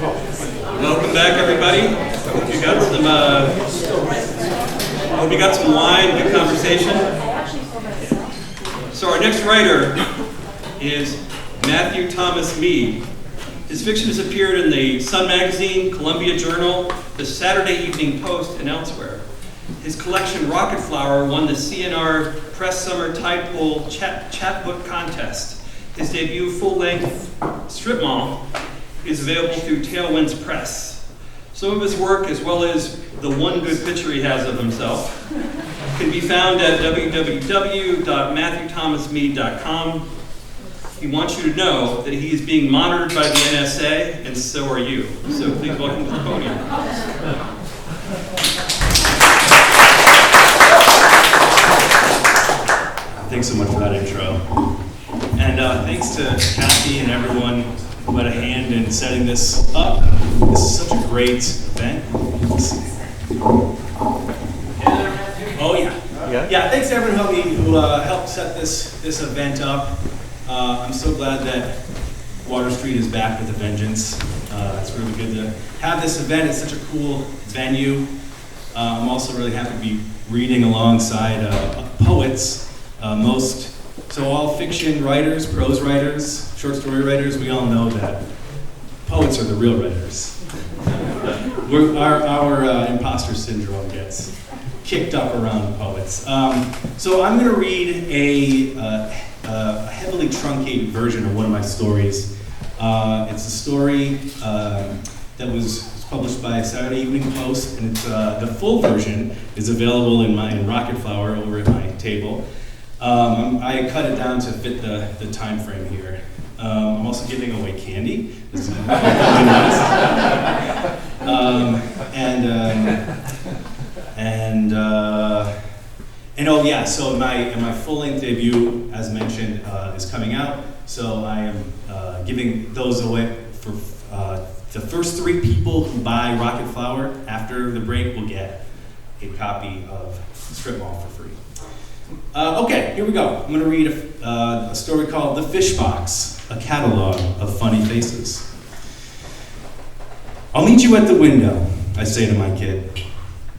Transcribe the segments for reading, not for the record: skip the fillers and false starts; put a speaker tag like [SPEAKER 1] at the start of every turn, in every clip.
[SPEAKER 1] Welcome back, everybody. Hope you got some wine, good conversation. So our next writer is Matthew Thomas Meade. His fiction has appeared in the Sun Magazine, Columbia Journal, the Saturday Evening Post, and elsewhere. His collection, Rocket Flower, won the CNR Press Summer Tide Pool Chapbook Contest. His debut full-length strip mall is available through Tailwinds Press. Some of his work, as well as the one good picture he has of himself, can be found at www.matthewthomasmeade.com. He wants you to know that he is being monitored by the NSA, and so are you. So please welcome to the podium.
[SPEAKER 2] Thanks so much for that intro. And thanks to Kathy and everyone who had a hand in setting this up. This is such a great event. Oh yeah. Yeah, thanks to everyone who helped set this event up. I'm so glad that Water Street is back with a vengeance. It's really good to have this event. It's such a cool venue. I'm also really happy to be reading alongside poets. All fiction writers, prose writers, short story writers, we all know that poets are the real writers. Our imposter syndrome gets kicked up around poets. So I'm going to read a heavily truncated version of one of my stories. It's a story that was published by Saturday Evening Post, and it's, the full version is available in Rocket Flower over at my table. I cut it down to fit the time frame here. I'm also giving away candy. This is so my full-length debut, as mentioned, is coming out. So I am giving those away for the first 3 people who buy Rocket Flower after the break will get a copy of Strip Mall for free. Okay, here we go. I'm going to read a story called The Fish Box, a catalog of funny faces. I'll meet you at the window, I say to my kid.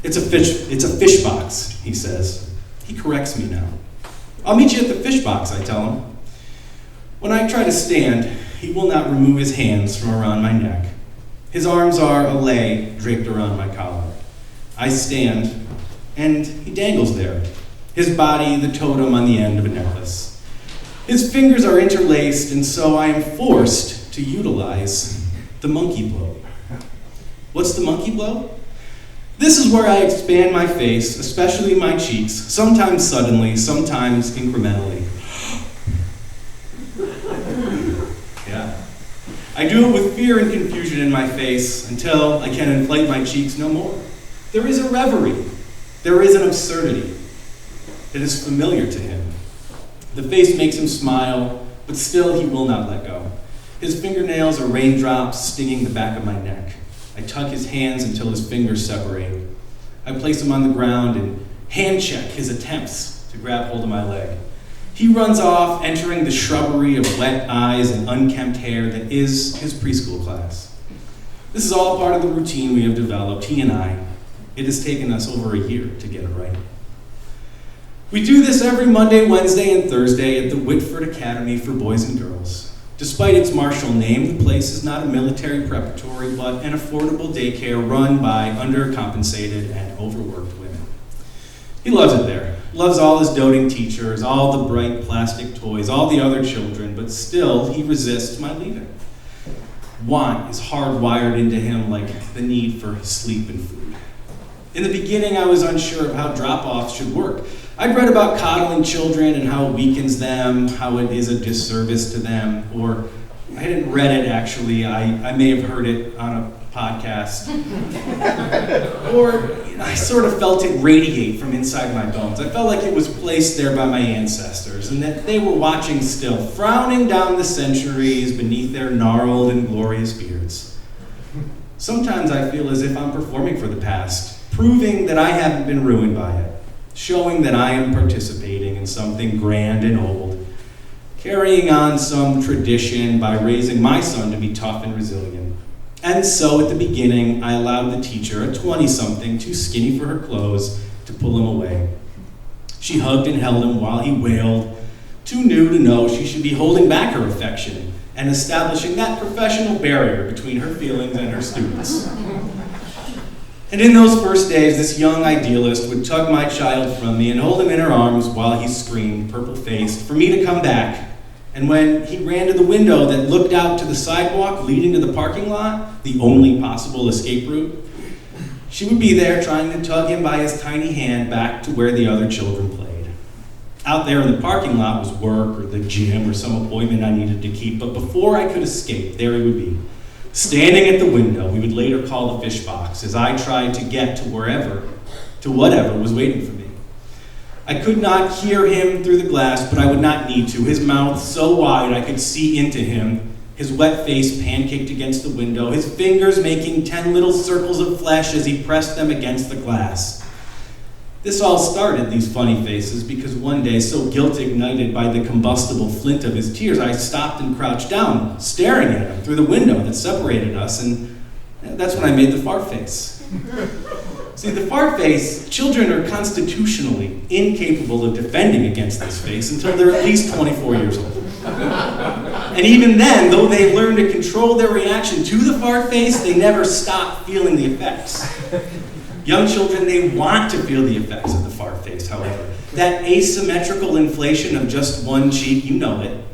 [SPEAKER 2] It's a fish box, he says. He corrects me now. I'll meet you at the fish box, I tell him. When I try to stand, he will not remove his hands from around my neck. His arms are a lei draped around my collar. I stand, and he dangles there. His body, the totem on the end of a necklace. His fingers are interlaced, and so I am forced to utilize the monkey blow. What's the monkey blow? This is where I expand my face, especially my cheeks, sometimes suddenly, sometimes incrementally. Yeah. I do it with fear and confusion in my face until I can inflate my cheeks no more. There is a reverie. There is an absurdity. It is familiar to him. The face makes him smile, but still he will not let go. His fingernails are raindrops stinging the back of my neck. I tug his hands until his fingers separate. I place him on the ground and hand check his attempts to grab hold of my leg. He runs off, entering the shrubbery of wet eyes and unkempt hair that is his preschool class. This is all part of the routine we have developed, he and I. It has taken us over a year to get it right. We do this every Monday, Wednesday, and Thursday at the Whitford Academy for Boys and Girls. Despite its martial name, the place is not a military preparatory, but an affordable daycare run by undercompensated and overworked women. He loves it there. Loves all his doting teachers, all the bright plastic toys, all the other children, but still he resists my leaving. Want is hardwired into him like the need for sleep and food. In the beginning, I was unsure of how drop-offs should work. I'd read about coddling children and how it weakens them, how it is a disservice to them, or I hadn't read it actually, I may have heard it on a podcast. Or I sort of felt it radiate from inside my bones. I felt like it was placed there by my ancestors and that they were watching still, frowning down the centuries beneath their gnarled and glorious beards. Sometimes I feel as if I'm performing for the past, proving that I haven't been ruined by it, showing that I am participating in something grand and old, carrying on some tradition by raising my son to be tough and resilient. And so at the beginning, I allowed the teacher, a 20-something, too skinny for her clothes, to pull him away. She hugged and held him while he wailed, too new to know she should be holding back her affection and establishing that professional barrier between her feelings and her students. And in those first days, this young idealist would tug my child from me and hold him in her arms while he screamed, purple-faced, for me to come back. And when he ran to the window that looked out to the sidewalk leading to the parking lot, the only possible escape route, she would be there trying to tug him by his tiny hand back to where the other children played. Out there in the parking lot was work or the gym or some appointment I needed to keep, but before I could escape, there he would be, standing at the window we would later call the fish box, as I tried to get to whatever was waiting for me. I could not hear him through the glass, but I would not need to. His mouth so wide I could see into him, his wet face pancaked against the window, his fingers making 10 little circles of flesh as he pressed them against the glass. This all started, these funny faces, because one day, so guilt-ignited by the combustible flint of his tears, I stopped and crouched down, staring at him through the window that separated us, and that's when I made the fart face. See, the fart face, children are constitutionally incapable of defending against this face until they're at least 24 years old. And even then, though they learn to control their reaction to the fart face, they never stop feeling the effects. Young children, they want to feel the effects of the fart face, however. That asymmetrical inflation of just one cheek, you know it.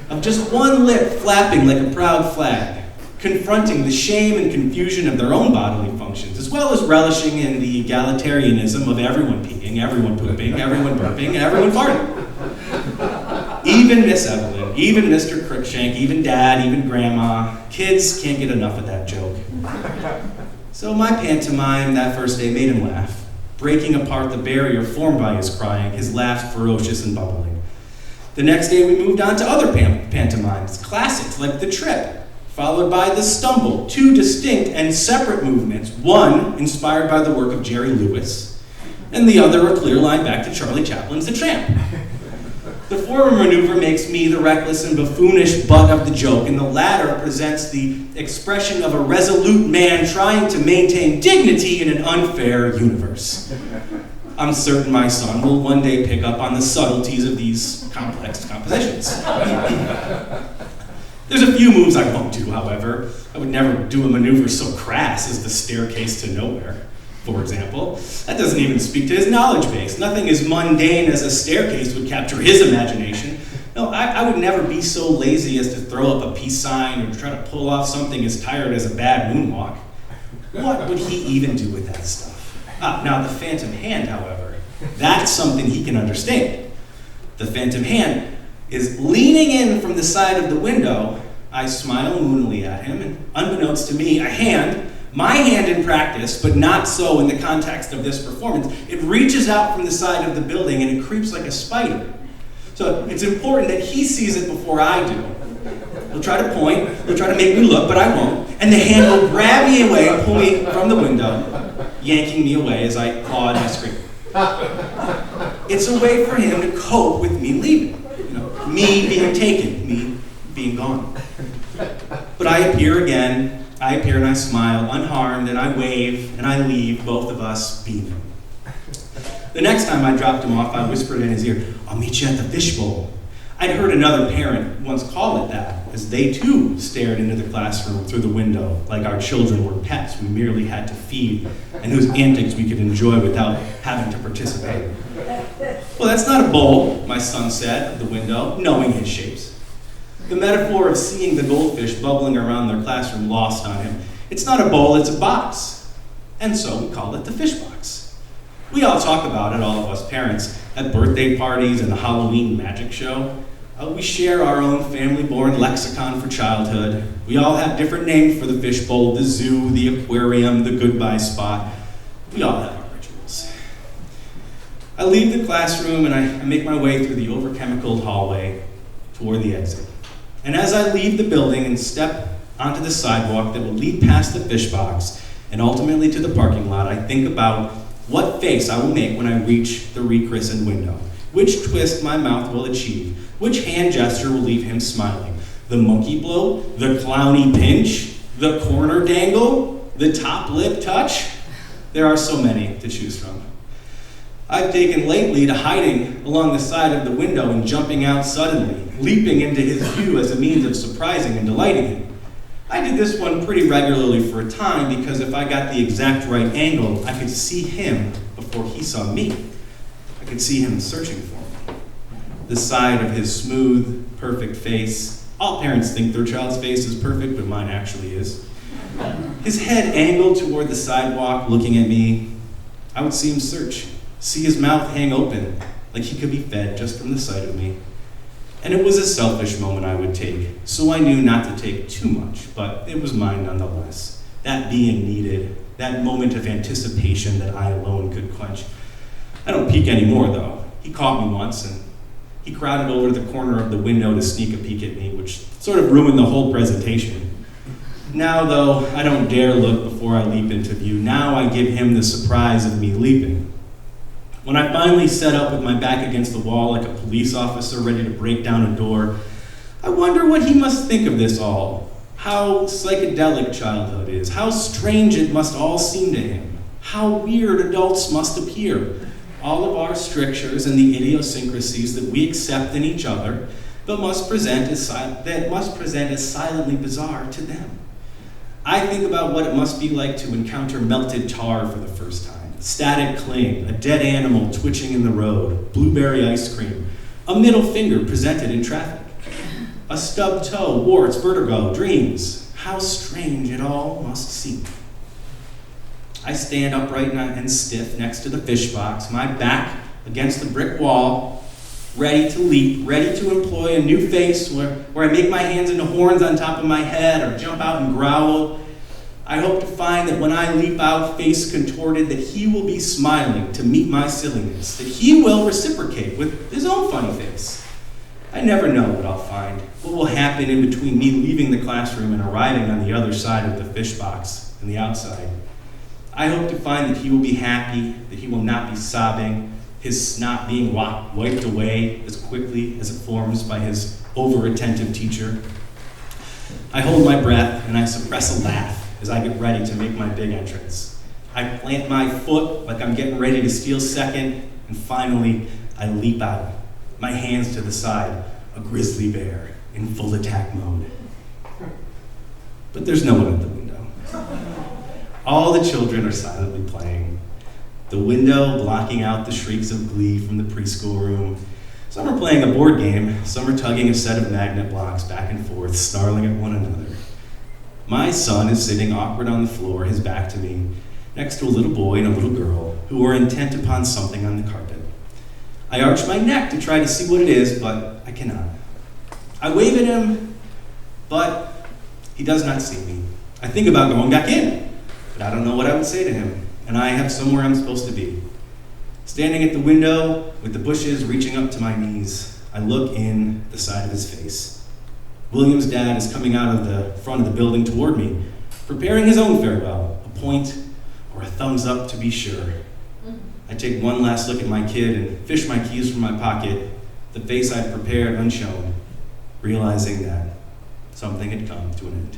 [SPEAKER 2] Of just one lip flapping like a proud flag, confronting the shame and confusion of their own bodily functions, as well as relishing in the egalitarianism of everyone peeing, everyone pooping, everyone burping, and everyone farting. Even Miss Evelyn, even Mr. Cruikshank, even Dad, even Grandma, kids can't get enough of that joke. So my pantomime that first day made him laugh, breaking apart the barrier formed by his crying, his laugh ferocious and bubbling. The next day we moved on to other pantomimes, classics like The Trip, followed by The Stumble, two distinct and separate movements, one inspired by the work of Jerry Lewis, and the other a clear line back to Charlie Chaplin's The Tramp. The former maneuver makes me the reckless and buffoonish butt of the joke, and the latter presents the expression of a resolute man trying to maintain dignity in an unfair universe. I'm certain my son will one day pick up on the subtleties of these complex compositions. There's a few moves I won't do, however. I would never do a maneuver so crass as the staircase to nowhere, for example. That doesn't even speak to his knowledge base. Nothing as mundane as a staircase would capture his imagination. No, I would never be so lazy as to throw up a peace sign or try to pull off something as tired as a bad moonwalk. What would he even do with that stuff? Now the phantom hand, however, that's something he can understand. The phantom hand is leaning in from the side of the window. I smile moonily at him, and unbeknownst to me, my hand in practice, but not so in the context of this performance, it reaches out from the side of the building and it creeps like a spider. So it's important that he sees it before I do. He'll try to point, he'll try to make me look, but I won't, and the hand will grab me away and pull me from the window, yanking me away as I claw and I scream. It's a way for him to cope with me leaving, me being taken, me being gone. But I appear again, and I smile, unharmed, and I wave, and I leave, both of us beaming. The next time I dropped him off, I whispered in his ear, "I'll meet you at the fishbowl." I'd heard another parent once call it that, as they too stared into the classroom through the window, like our children were pets we merely had to feed, and whose antics we could enjoy without having to participate. "Well, that's not a bowl," my son said at the window, knowing his shapes. The metaphor of seeing the goldfish bubbling around their classroom lost on him. It's not a bowl, it's a box. And so we call it the fish box. We all talk about it, all of us parents, at birthday parties and the Halloween magic show. We share our own family-born lexicon for childhood. We all have different names for the fishbowl, the zoo, the aquarium, the goodbye spot. We all have our rituals. I leave the classroom and I make my way through the over-chemicaled hallway toward the exit. And as I leave the building and step onto the sidewalk that will lead past the fish box and ultimately to the parking lot, I think about what face I will make when I reach the rechristened window, which twist my mouth will achieve, which hand gesture will leave him smiling, the monkey blow, the clowny pinch, the corner dangle, the top lip touch. There are so many to choose from. I've taken lately to hiding along the side of the window and jumping out suddenly, leaping into his view as a means of surprising and delighting him. I did this one pretty regularly for a time because if I got the exact right angle, I could see him before he saw me. I could see him searching for me. The side of his smooth, perfect face. All parents think their child's face is perfect, but mine actually is. His head angled toward the sidewalk, looking at me. I would see him search, see his mouth hang open, like he could be fed just from the sight of me. And it was a selfish moment I would take, so I knew not to take too much, but it was mine nonetheless. That being needed, that moment of anticipation that I alone could quench. I don't peek anymore, though. He caught me once, and he crowded over to the corner of the window to sneak a peek at me, which sort of ruined the whole presentation. Now, though, I don't dare look before I leap into view. Now I give him the surprise of me leaping. When I finally set up with my back against the wall like a police officer ready to break down a door, I wonder what he must think of this all. How psychedelic childhood is. How strange it must all seem to him. How weird adults must appear. All of our strictures and the idiosyncrasies that we accept in each other, but must present as silently bizarre to them. I think about what it must be like to encounter melted tar for the first time. Static cling, a dead animal twitching in the road, blueberry ice cream, a middle finger presented in traffic, a stubbed toe, warts, vertigo, dreams. How strange it all must seem. I stand upright and stiff next to the fish box, my back against the brick wall, ready to leap, ready to employ a new face where I make my hands into horns on top of my head or jump out and growl. I hope to find that when I leap out, face contorted, that he will be smiling to meet my silliness, that he will reciprocate with his own funny face. I never know what I'll find, what will happen in between me leaving the classroom and arriving on the other side of the fish box and the outside. I hope to find that he will be happy, that he will not be sobbing, his snot being wiped away as quickly as it forms by his over-attentive teacher. I hold my breath and I suppress a laugh as I get ready to make my big entrance. I plant my foot like I'm getting ready to steal second, and finally I leap out, my hands to the side, a grizzly bear in full attack mode. But there's no one at the window. All the children are silently playing, the window blocking out the shrieks of glee from the preschool room. Some are playing a board game, some are tugging a set of magnet blocks back and forth, snarling at one another. My son is sitting awkward on the floor, his back to me, next to a little boy and a little girl who are intent upon something on the carpet. I arch my neck to try to see what it is, but I cannot. I wave at him, but he does not see me. I think about going back in, but I don't know what I would say to him, and I have somewhere I'm supposed to be. Standing at the window with the bushes reaching up to my knees, I look in the side of his face. William's dad is coming out of the front of the building toward me, preparing his own farewell, a point or a thumbs up to be sure. I take one last look at my kid and fish my keys from my pocket, the face I'd prepared unshown, realizing that something had come to an end.